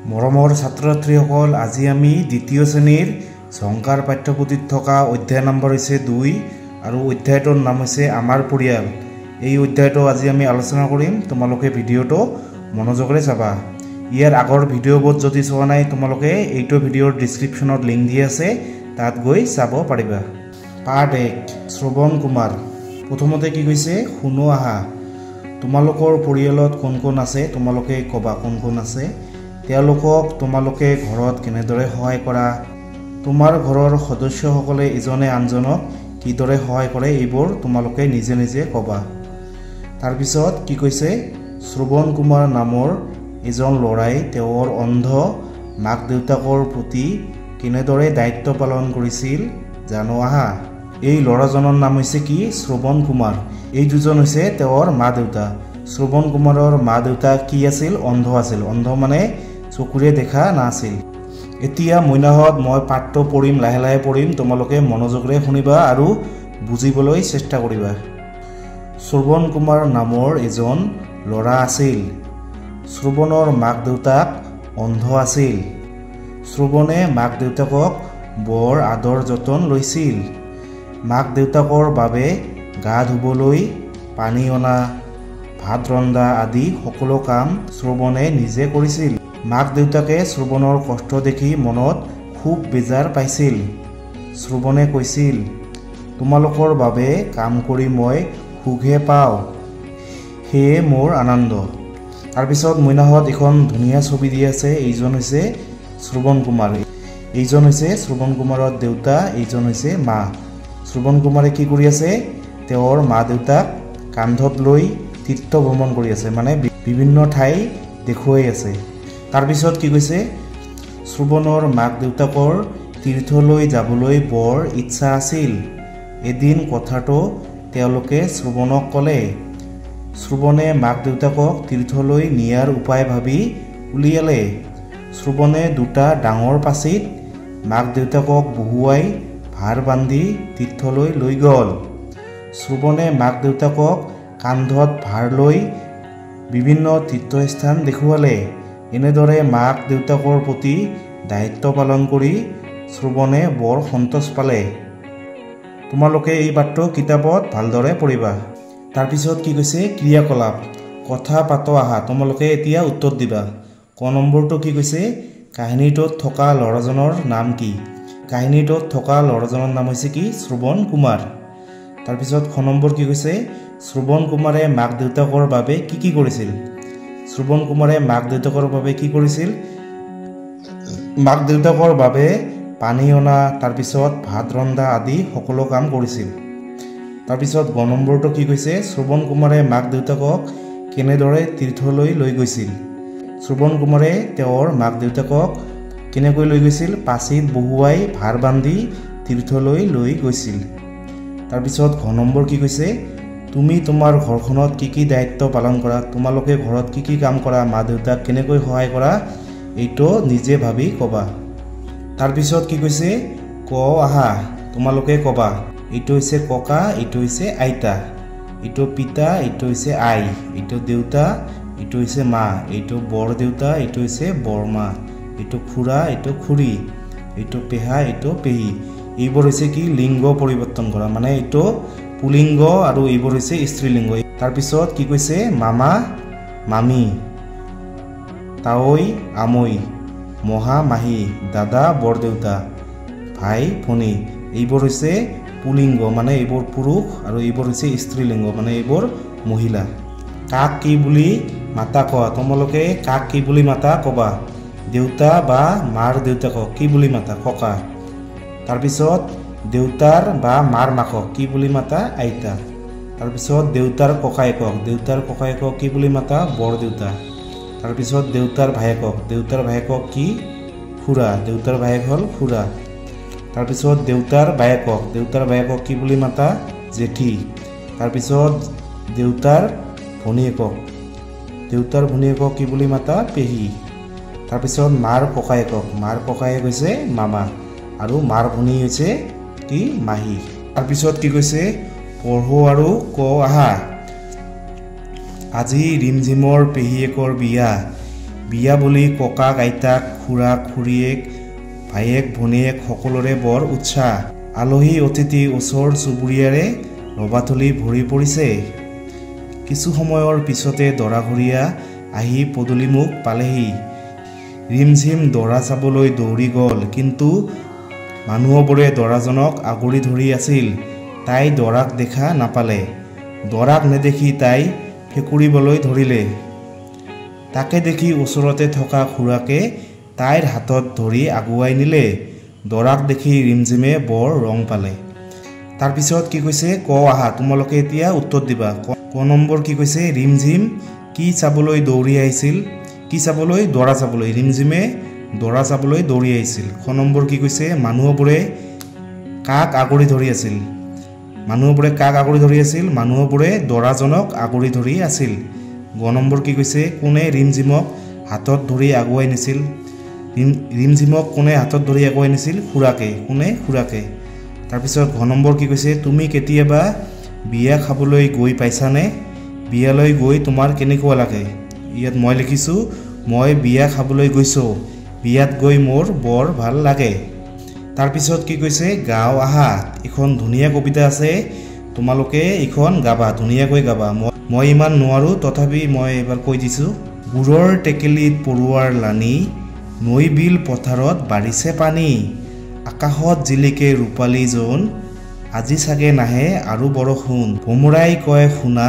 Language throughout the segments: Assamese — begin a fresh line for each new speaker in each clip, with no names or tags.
মৰমৰ ছাত্ৰ-ছাত্ৰীসকল, আজি আমি দ্বিতীয় শ্ৰেণীৰ ঝংকাৰ পাঠ্যপুথিত থকা অধ্যায় নম্বৰ হৈছে 2 আৰু অধ্যায়টোৰ নাম হৈছে আমাৰ পৰিয়াল। এই অধ্যায়টো আজি আমি আলোচনা কৰিম। তোমালোকে ভিডিঅ'টো মনোযোগেৰে চাবা। ইয়াৰ আগৰ ভিডিঅ'বোৰ যদি চোৱা নাই, তোমালোকে এইটো ভিডিঅ'ৰ ডেছক্ৰিপশ্যনত লিংক দি আছে, তাত গৈ চাব পাৰিবা। পাৰ্ট 1 শ্ৰৱণ কুমাৰ। প্ৰথমতে কি কৈছে, শুনো আহা। তোমালোকৰ পৰিয়ালত কোন কোন আছে? তোমালোকে ক'বা কোন কোন আছে। তেওঁলোকক তোমালোকে ঘৰত কেনেদৰে সহায় কৰা? তোমাৰ ঘৰৰ সদস্যসকলে ইজনে আনজনক কিদৰে সহায় কৰে, এইবোৰ তোমালোকে নিজে নিজে ক'বা। তাৰপিছত কি কৈছে, শ্ৰৱণ কুমাৰ নামৰ এজন ল'ৰাই তেওঁৰ অন্ধ মাক দেউতাকৰ প্ৰতি কেনেদৰে দায়িত্ব পালন কৰিছিল জানো আহা। এই ল'ৰাজনৰ নাম হৈছে কি, শ্ৰৱণ কুমাৰ। এই দুজন হৈছে তেওঁৰ মা দেউতা। শ্ৰৱণ কুমাৰৰ মা দেউতা কি আছিল? অন্ধ আছিল। অন্ধ মানে চকুৰে দেখা নাছিল। এতিয়া মইনাহঁত মই পাঠটো পঢ়িম, লাহে লাহে পঢ়িম, তোমালোকে মনোযোগেৰে শুনিবা আৰু বুজিবলৈ চেষ্টা কৰিবা। শ্ৰৱণ কুমাৰ নামৰ এজন ল'ৰা আছিল। শ্ৰৱণৰ মাক দেউতাক অন্ধ আছিল। শ্ৰৱণে মাক দেউতাকক বৰ আদৰ যতন লৈছিল। মাক দেউতাকৰ বাবে গা ধুবলৈ, পানী অনা, ভাত ৰন্ধা আদি সকলো কাম শ্ৰৱণে নিজে কৰিছিল। মাক দেউতাকে শ্ৰৱণৰ কষ্ট দেখি মনত খুব বেজাৰ পাইছিল। শ্ৰৱণে কৈছিল, তোমালোকৰ বাবে কাম কৰি মই সুখহে পাওঁ, সেয়ে মোৰ আনন্দ। তাৰপিছত মইনাহঁত এখন ধুনীয়া ছবি দি আছে। এইজন হৈছে শ্ৰৱণ কুমাৰ। এইজন হৈছে শ্ৰৱণ কুমাৰৰ দেউতা, এইজন হৈছে মা। শ্ৰৱণ কুমাৰে কি কৰি আছে? তেওঁৰ মা দেউতাক কান্ধত লৈ তীৰ্থ ভ্ৰমণ কৰি আছে, মানে বিভিন্ন ঠাই দেখুৱাই আছে। তাৰপিছত কি কৈছে, শ্ৰৱণৰ মাক দেউতাকৰ তীৰ্থলৈ যাবলৈ বৰ ইচ্ছা আছিল। এদিন কথাটো তেওঁলোকে শ্ৰৱণক ক'লে। শ্ৰৱণে মাক দেউতাকক তীৰ্থলৈ নিয়াৰ উপায় ভাবি উলিয়ালে। শ্ৰৱণে 2টা ডাঙৰ পাচিত মাক দেউতাকক বহুৱাই ভাৰ বান্ধি তীৰ্থলৈ লৈ গ'ল। শ্ৰৱণে মাক দেউতাকক কান্ধত ভাৰ লৈ বিভিন্ন তীৰ্থস্থান দেখুৱালে। এনেদৰে মাক দেউতাকৰ প্ৰতি দায়িত্ব পালন কৰি শ্ৰৱণে বৰ সন্তোষ পালে। তোমালোকে এই পাঠটো কিতাপত ভালদৰে পঢ়িবা। তাৰপিছত কি কৈছে, ক্ৰিয়াকলাপ। কথা পাত আহা। তোমালোকে এতিয়া উত্তৰ দিবা। ক নম্বৰটো কি কৈছে, কাহিনীটোত থকা ল'ৰাজনৰ নাম কি? কাহিনীটোত থকা ল'ৰাজনৰ নাম হৈছে কি, শ্ৰৱণ কুমাৰ। তাৰপিছত খ নম্বৰ কি কৈছে, শ্ৰৱণ কুমাৰে মাক দেউতাকৰ বাবে কি কি কৰিছিল? শ্ৰৱণ কুমাৰে মাক দেউতাকৰ বাবে কি কৰিছিল? মাক দেউতাকৰ বাবে পানী অনা, তাৰপিছত ভাত ৰন্ধা আদি সকলো কাম কৰিছিল। তাৰপিছত গ নম্বৰটো কি কৈছে, শ্ৰৱণ কুমাৰে মাক দেউতাকক কেনেদৰে তীৰ্থলৈ লৈ গৈছিল? শ্ৰৱণ কুমাৰে তেওঁৰ মাক দেউতাকক কেনেকৈ লৈ গৈছিল? পাচিত বহুৱাই ভাৰ বান্ধি তীৰ্থলৈ লৈ গৈছিল। তাৰপিছত ঘ নম্বৰ কি কৈছে, তুমি তোমাৰ ঘৰখনত কি কি দায়িত্ব পালন কৰা? তোমালোকে ঘৰত কি কি কাম কৰা? মা দেউতাক কেনেকৈ সহায় কৰা? এইটো নিজে ভাবি ক'বা। তাৰপিছত কি কৈছে, ক আহা। তোমালোকে ক'বা। এইটো হৈছে ককা, এইটো হৈছে আইতা, এইটো পিতা, এইটো হৈছে আই, এইটো দেউতা, এইটো হৈছে মা, এইটো বৰ দেউতা, এইটো হৈছে বৰমা, এইটো খুৰা, এইটো খুৰী, এইটো পেহা, এইটো পেহী। এইবোৰ হৈছে কি, লিংগ পৰিৱৰ্তন কৰা, মানে এইটো পুলিংগ আৰু এইবোৰ হৈছে স্ত্ৰীলিংগ। তাৰপিছত কি কৈছে, মামা মামী, তাৱৈ আমৈ, মহা মাহী, দাদা বৰদেউতা, ভাই ভনী। এইবোৰ হৈছে পুলিংগ, মানে এইবোৰ পুৰুষ, আৰু এইবোৰ হৈছে স্ত্ৰীলিংগ, মানে এইবোৰ মহিলা। কাক কি বুলি মাতা কোৱা? তোমালোকে কাক কি বুলি মাতা ক'বা। দেউতা বা মাৰ দেউতাকক কি বুলি মাতা? ককা। তাৰপিছত দেউতাৰ বা মাৰ মাকক কি বুলি মাতা? আইতা। তাৰপিছত দেউতাৰ ককায়েকক কি বুলি মাতা? বৰ দেউতা। তাৰপিছত দেউতাৰ ভায়েকক কি? খুৰা। দেউতাৰ ভায়েক হ'ল খুৰা। তাৰপিছত দেউতাৰ বায়েকক কি বুলি মাতা? জেঠী। তাৰপিছত দেউতাৰ ভনীয়েকক কি বুলি মাতা? পেহী। তাৰপিছত মাৰ ককায়েক হৈছে মামা, আৰু মাৰ ভনী হৈছে কি? মাহী। তাৰপিছত কি কৈছে, পঢ়ো আৰু ক আহা। আজি ৰিমঝিমৰ পেহীয়েকৰ বিয়া। বিয়া বুলি ককাক আইতাক খুৰাক খুৰীয়েক ভায়েক ভনীয়েক সকলোৰে বৰ উৎসাহ আলহী অতিথি ওচৰ চুবুৰীয়াৰে ৰবাথলি ভৰি পৰিছে কিছু সময়ৰ পিছতে দৰাঘৰীয়া আহি পদূলিমুখ পালেহি ৰিমঝিম দৰা চাবলৈ দৌৰি গ'ল কিন্তু মানুহবোৰে দৰাজনক আগুৰি ধৰি আছিল তাই দৰাক দেখা নাপালে দৰাক নেদেখি তাই ফেকুৰিবলৈ ধৰিলে তাকে দেখি ওচৰতে থকা খুৰাকে তাইৰ হাতত ধৰি আগুৱাই নিলে দৰাক দেখি ৰিমঝিমে বৰ ৰং পালে তাৰ পিছত কি কৈছে ক আহা তোমালোকে এতিয়া উত্তৰ দিবা ক নম্বৰ কি কৈছে ৰিমঝিম কি চাবলৈ দৌৰি আহিছিল কি চাবলৈ দৰা চাবলৈ ৰিমঝিমে দৰা চাবলৈ দৌৰি আহিছিল খ নম্বৰ কি কৈছে মানুহবোৰে কাক আগুৰি ধৰি আছিল মানুহবোৰে দৰাজনক আগুৰি ধৰি আছিল গ নম্বৰ কি কৈছে কোনে ৰিমঝিমক হাতত ধৰি আগুৱাই নিছিল খুৰাকে তাৰপিছত ঘ নম্বৰ কি কৈছে তুমি কেতিয়াবা বিয়া খাবলৈ গৈ পাইছানে বিয়ালৈ গৈ তোমাৰ কেনেকুৱা লাগে ইয়াত মই লিখিছোঁ মই বিয়া খাবলৈ গৈছোঁ বিয়াত গৈ মোৰ বৰ ভাল লাগে তাৰপিছত কি কৈছে গাঁও আহা এখন ধুনীয়া কবিতা আছে তোমালোকে এখন গাবা ধুনীয়াকৈ গাবা মই ইমান নোৱাৰো তথাপি মই এবাৰ কৈ দিছোঁ গুৰৰ টেকেলিত পৰুৱাৰ লানি নৈ বিল পথাৰত বাঢ়িছে পানী আকাশত জিলিকে ৰূপালী জোন আজি চাগে নাহে আৰু বৰষুণ ভোমৰাই কয় শুনা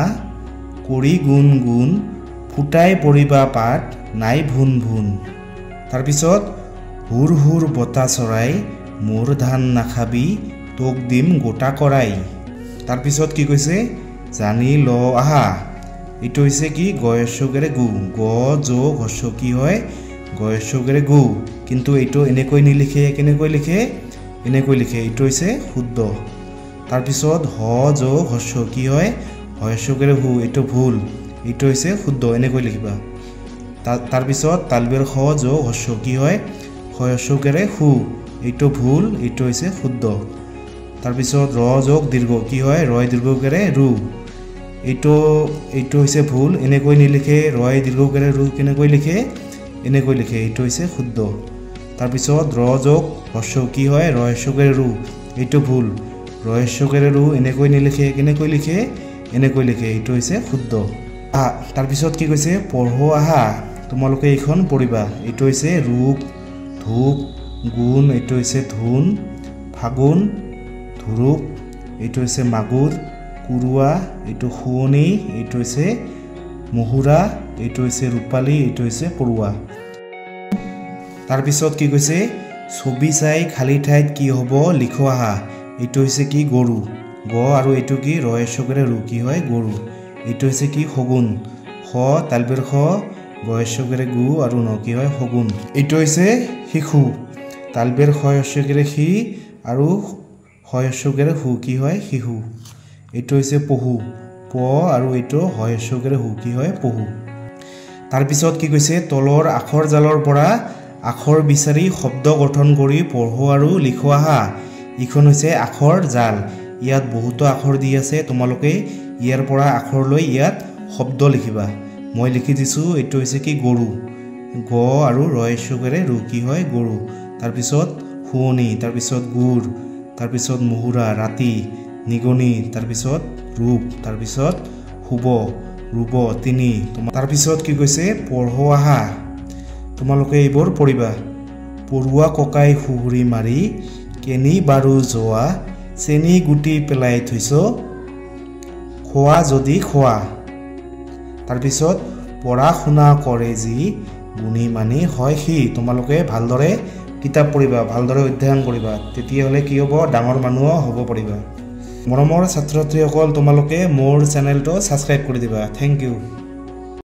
কৰি গুণ গুণ ফুটাই পৰিবা পাত নাই ভুন ভুন তাৰপিছত হুৰ হুৰ বতা চৰাই মোৰ ধান নাখাবি তোক দিম গোটা কৰাই তাৰপিছত কি কৈছে জানি ল আহা এইটো হৈছে কি গয়স্বগেৰে গু গ যোগ হস্য কি হয় গয়স্বগেৰে গু কিন্তু এইটো এনেকৈ নিলিখে কেনেকৈ লিখে এনেকৈ লিখে এইটো হৈছে শুদ্ধ তাৰপিছত হ যোগ হস্য কি হয় হস্যগেৰে হু এইটো ভুল এইটো হৈছে শুদ্ধ এনেকৈ লিখিবা তাৰপিছত তালবেৰ খ যোগ হস্য কি হয় হস্যগেৰে হু এইটো ভুল এইটো হৈছে শুদ্ধ তাৰপিছত ৰ যোগ দীৰ্ঘ কি হয় ৰয় দীৰ্ঘগেৰে ৰু এইটো হৈছে ভুল এনেকৈ নিলিখে ৰয় দীৰ্ঘগেৰে ৰু কেনেকৈ লিখে এনেকৈ লিখে এইটো হৈছে শুদ্ধ তাৰপিছত ৰ যোগ হস্য কি হয় ৰহস্যগেৰে ৰু এইটো ভুল ৰহস্যগেৰে ৰু এনেকৈ নিলিখে কেনেকৈ লিখে এনেকৈ লিখে এইটো হৈছে শুদ্ধ তাৰপিছত কি কৈছে পঢ়ো আহা তোমালোকে এইখন পঢ়িবা এইটো হৈছে ৰূপ ধূপ গুণ এইটো হৈছে ধুন ফাগুন ধুৰুপ এইটো হৈছে মাগুৰ কুৰুৱা এইটো শুৱনি এইটো হৈছে মহুৰা এইটো হৈছে ৰূপালী এইটো হৈছে পৰুৱা তাৰপিছত কি কৈছে ছবি চাই খালী ঠাইত কি হ'ব লিখো আহা এইটো হৈছে কি গৰু গ আৰু এইটো কি ৰহস্যগেৰে ৰু কি হয় গৰু এইটো হৈছে কি শগুন খ তালবেৰ খ গহস্যগেৰে গু আৰু ন কি হয় শগুন এইটো হৈছে শিশু তালবেৰ হস্যগেৰে সি আৰু হস্যগেৰে হু কি হয় শিশু এইটো হৈছে পহু প আৰু এইটো হস্যগেৰে হু কি হয় পহু তাৰপিছত কি কৈছে তলৰ আখৰ জালৰ পৰা আখৰ বিচাৰি শব্দ গঠন কৰি পঢ়ো আৰু লিখো আহা ইখন হৈছে আখৰ জাল ইয়াত বহুতো আখৰ দি আছে তোমালোকে ইয়াৰ পৰা আখৰ লৈ ইয়াত শব্দ লিখিবা মই লিখি দিছোঁ এইটো হৈছে কি গৰু গ আৰু ৰহস্যগেৰে ৰু কি হয় গৰু তাৰপিছত শুৱনি তাৰপিছত গুৰ তাৰপিছত মহুৰা ৰাতি নিগনি তাৰপিছত ৰূপ তাৰপিছত শুব ৰুব তিনি তাৰপিছত কি কৈছে পঢ়ো আহা তোমালোকে এইবোৰ পঢ়িবা পৰুৱা ককাই সুহুৰি মাৰি কেনি বাৰু যোৱা চেনি গুটি পেলাই থৈছ খোৱা যদি খোৱা তাৰপিছত পঢ়া শুনা কৰে যি গুণী মানি হয় সি তোমালোকে ভালদৰে কিতাপ পঢ়িবা ভালদৰে অধ্যয়ন কৰিবা তেতিয়াহ'লে কি হ'ব ডাঙৰ মানুহ হ'ব পাৰিবা মৰমৰ ছাত্ৰ ছাত্ৰীসকল তোমালোকে মোৰ চেনেলটো ছাবস্ক্ৰাইব কৰি দিবা থেংক ইউ